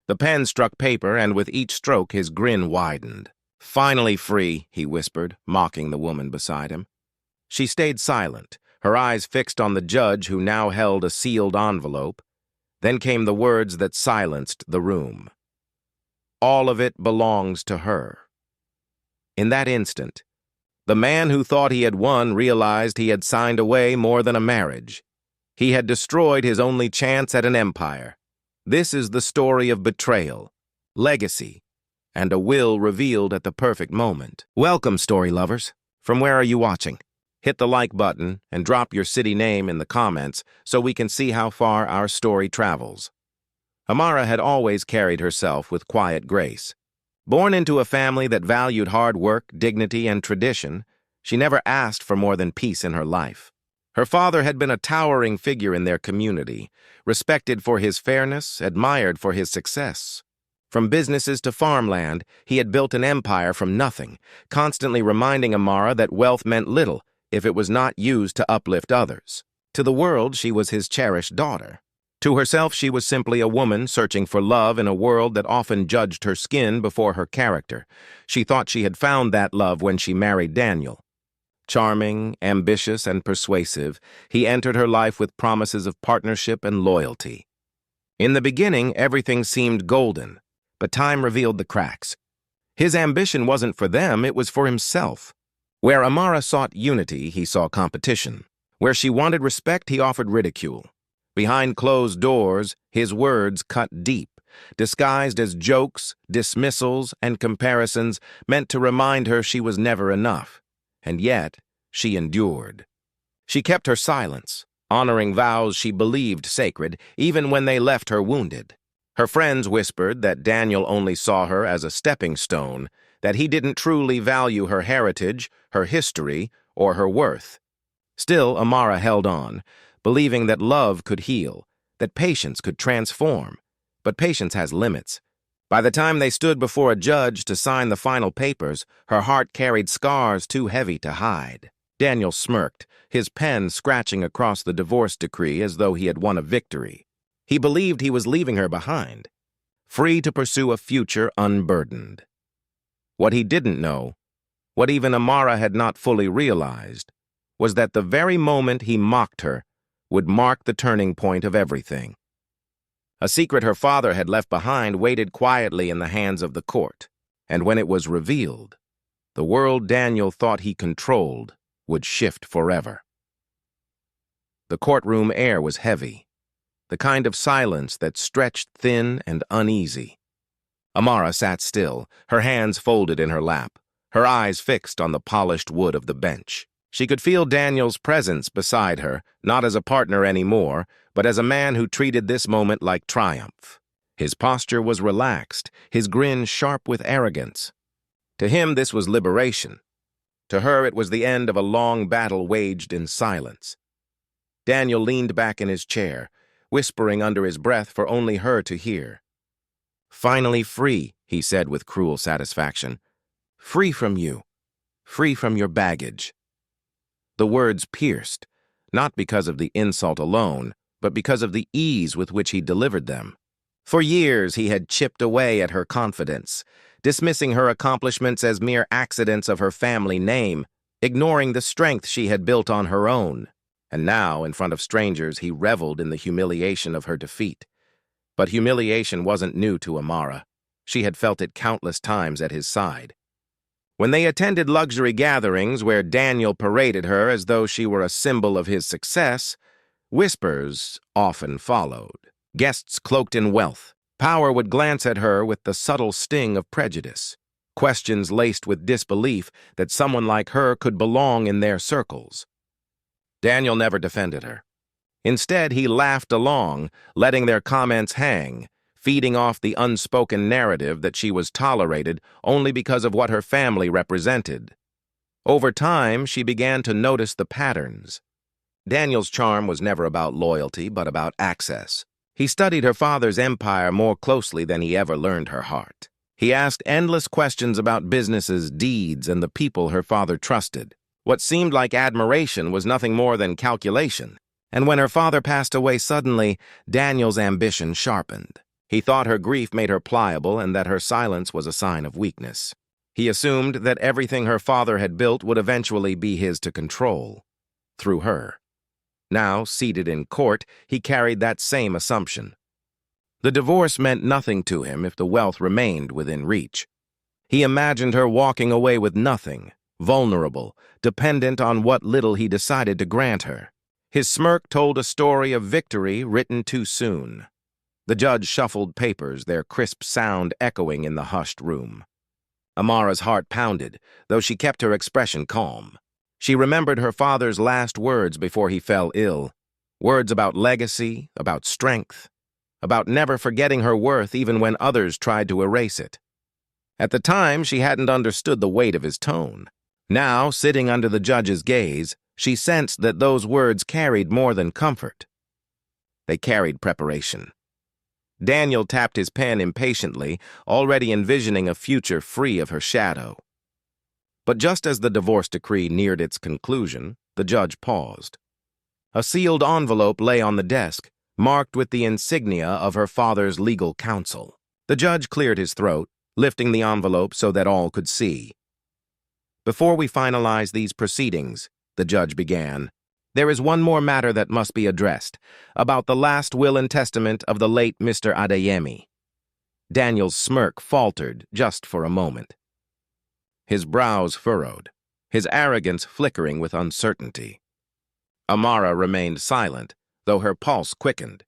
The pen struck paper, and with each stroke his grin widened. "Finally free," he whispered, mocking the woman beside him. She stayed silent, her eyes fixed on the judge who now held a sealed envelope. Then came the words that silenced the room. "All of it belongs to her." In that instant, the man who thought he had won realized he had signed away more than a marriage. He had destroyed his only chance at an empire. This is the story of betrayal, legacy, and a will revealed at the perfect moment. Welcome, story lovers. From where are you watching? Hit the like button and drop your city name in the comments so we can see how far our story travels. Amara had always carried herself with quiet grace. Born into a family that valued hard work, dignity, and tradition, she never asked for more than peace in her life. Her father had been a towering figure in their community, respected for his fairness, admired for his success. From businesses to farmland, he had built an empire from nothing, constantly reminding Amara that wealth meant little if it was not used to uplift others. To the world, she was his cherished daughter. To herself, she was simply a woman searching for love in a world that often judged her skin before her character. She thought she had found that love when she married Daniel. Charming, ambitious, and persuasive, he entered her life with promises of partnership and loyalty. In the beginning, everything seemed golden, but time revealed the cracks. His ambition wasn't for them, it was for himself. Where Amara sought unity, he saw competition. Where she wanted respect, he offered ridicule. Behind closed doors, his words cut deep, disguised as jokes, dismissals, and comparisons meant to remind her she was never enough. And yet, she endured. She kept her silence, honoring vows she believed sacred, even when they left her wounded. Her friends whispered that Daniel only saw her as a stepping stone, that he didn't truly value her heritage, her history, or her worth. Still, Amara held on, believing that love could heal, that patience could transform. But patience has limits. By the time they stood before a judge to sign the final papers, her heart carried scars too heavy to hide. Daniel smirked, his pen scratching across the divorce decree as though he had won a victory. He believed he was leaving her behind, free to pursue a future unburdened. What he didn't know, what even Amara had not fully realized, was that the very moment he mocked her would mark the turning point of everything. A secret her father had left behind waited quietly in the hands of the court, and when it was revealed, the world Daniel thought he controlled would shift forever. The courtroom air was heavy, the kind of silence that stretched thin and uneasy. Amara sat still, her hands folded in her lap, her eyes fixed on the polished wood of the bench. She could feel Daniel's presence beside her, not as a partner anymore, but as a man who treated this moment like triumph. His posture was relaxed, his grin sharp with arrogance. To him, this was liberation. To her, it was the end of a long battle waged in silence. Daniel leaned back in his chair, whispering under his breath for only her to hear. "Finally free," he said with cruel satisfaction. "Free from you. Free from your baggage." The words pierced, not because of the insult alone, but because of the ease with which he delivered them. For years he had chipped away at her confidence, dismissing her accomplishments as mere accidents of her family name, ignoring the strength she had built on her own. And now, in front of strangers, he reveled in the humiliation of her defeat. But humiliation wasn't new to Amara. She had felt it countless times at his side. When they attended luxury gatherings where Daniel paraded her as though she were a symbol of his success, whispers often followed. Guests cloaked in wealth. Power would glance at her with the subtle sting of prejudice. Questions laced with disbelief that someone like her could belong in their circles. Daniel never defended her. Instead, he laughed along, letting their comments hang, feeding off the unspoken narrative that she was tolerated only because of what her family represented. Over time, she began to notice the patterns. Daniel's charm was never about loyalty, but about access. He studied her father's empire more closely than he ever learned her heart. He asked endless questions about businesses, deeds, and the people her father trusted. What seemed like admiration was nothing more than calculation. And when her father passed away suddenly, Daniel's ambition sharpened. He thought her grief made her pliable and that her silence was a sign of weakness. He assumed that everything her father had built would eventually be his to control, through her. Now, seated in court, he carried that same assumption. The divorce meant nothing to him if the wealth remained within reach. He imagined her walking away with nothing, vulnerable, dependent on what little he decided to grant her. His smirk told a story of victory written too soon. The judge shuffled papers, their crisp sound echoing in the hushed room. Amara's heart pounded, though she kept her expression calm. She remembered her father's last words before he fell ill. Words about legacy, about strength, about never forgetting her worth even when others tried to erase it. At the time, she hadn't understood the weight of his tone. Now, sitting under the judge's gaze, she sensed that those words carried more than comfort. They carried preparation. Daniel tapped his pen impatiently, already envisioning a future free of her shadow. But just as the divorce decree neared its conclusion, the judge paused. A sealed envelope lay on the desk, marked with the insignia of her father's legal counsel. The judge cleared his throat, lifting the envelope so that all could see. "Before we finalize these proceedings," the judge began, "there is one more matter that must be addressed, about the last will and testament of the late Mr. Adeyemi." Daniel's smirk faltered just for a moment. His brows furrowed, his arrogance flickering with uncertainty. Amara remained silent, though her pulse quickened.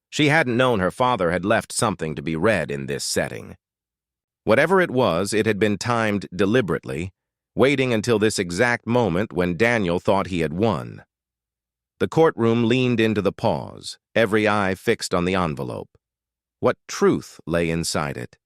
She hadn't known her father had left something to be read in this setting. Whatever it was, it had been timed deliberately, waiting until this exact moment when Daniel thought he had won. The courtroom leaned into the pause, every eye fixed on the envelope. What truth lay inside it?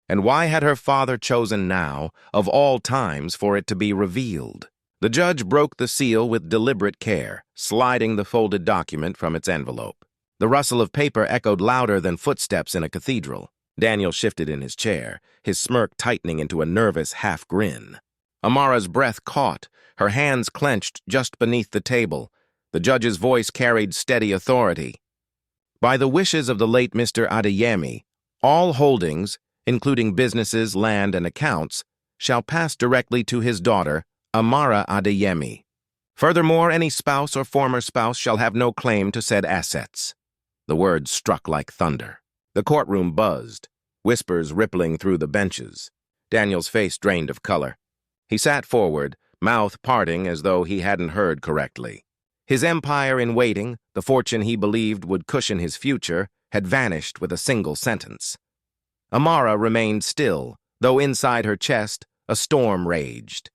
And why had her father chosen now, of all times, for it to be revealed? The judge broke the seal with deliberate care, sliding the folded document from its envelope. The rustle of paper echoed louder than footsteps in a cathedral. Daniel shifted in his chair, his smirk tightening into a nervous half-grin. Amara's breath caught, her hands clenched just beneath the table. The judge's voice carried steady authority. "By the wishes of the late Mr. Adeyemi, all holdings, including businesses, land, and accounts, shall pass directly to his daughter, Amara Adeyemi. Furthermore, any spouse or former spouse shall have no claim to said assets." The words struck like thunder. The courtroom buzzed, whispers rippling through the benches. Daniel's face drained of color. He sat forward, mouth parting as though he hadn't heard correctly. His empire in waiting, the fortune he believed would cushion his future, had vanished with a single sentence. Amara remained still, though inside her chest a storm raged.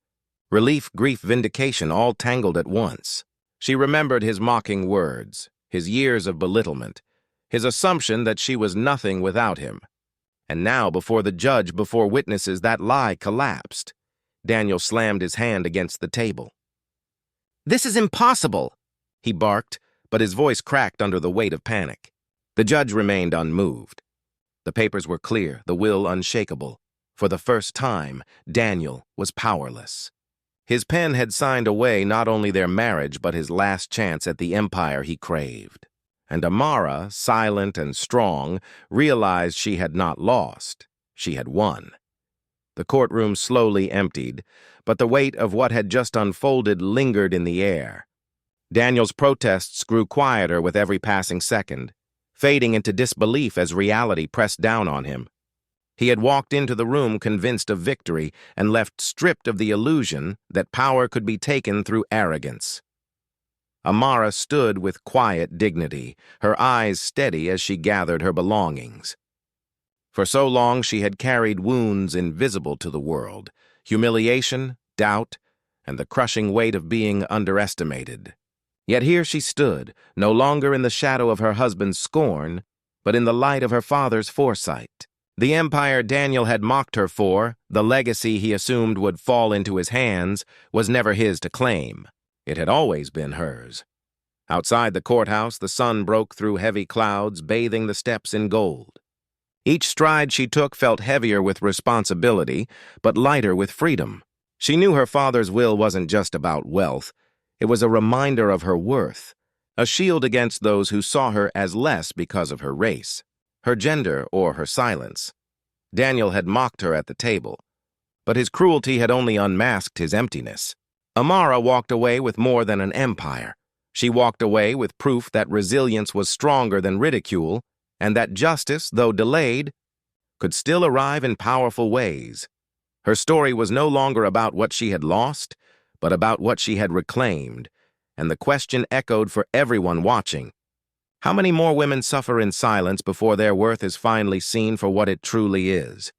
Relief, grief, vindication all tangled at once. She remembered his mocking words, his years of belittlement, his assumption that she was nothing without him. And now, before the judge, before witnesses, that lie collapsed. Daniel slammed his hand against the table. "This is impossible," he barked, but his voice cracked under the weight of panic. The judge remained unmoved. The papers were clear, the will unshakable. For the first time, Daniel was powerless. His pen had signed away not only their marriage but his last chance at the empire he craved. And Amara, silent and strong, realized she had not lost. She had won. The courtroom slowly emptied, but the weight of what had just unfolded lingered in the air. Daniel's protests grew quieter with every passing second, fading into disbelief as reality pressed down on him. He had walked into the room convinced of victory and left stripped of the illusion that power could be taken through arrogance. Amara stood with quiet dignity, her eyes steady as she gathered her belongings. For so long she had carried wounds invisible to the world, humiliation, doubt, and the crushing weight of being underestimated. Yet here she stood, no longer in the shadow of her husband's scorn, but in the light of her father's foresight. The empire Daniel had mocked her for, the legacy he assumed would fall into his hands, was never his to claim. It had always been hers. Outside the courthouse, the sun broke through heavy clouds, bathing the steps in gold. Each stride she took felt heavier with responsibility, but lighter with freedom. She knew her father's will wasn't just about wealth. It was a reminder of her worth, a shield against those who saw her as less because of her race. her gender or her silence. Daniel had mocked her at the table, but his cruelty had only unmasked his emptiness. Amara walked away with more than an empire. She walked away with proof that resilience was stronger than ridicule, and that justice, though delayed, could still arrive in powerful ways. Her story was no longer about what she had lost, but about what she had reclaimed, and the question echoed for everyone watching. How many more women suffer in silence before their worth is finally seen for what it truly is?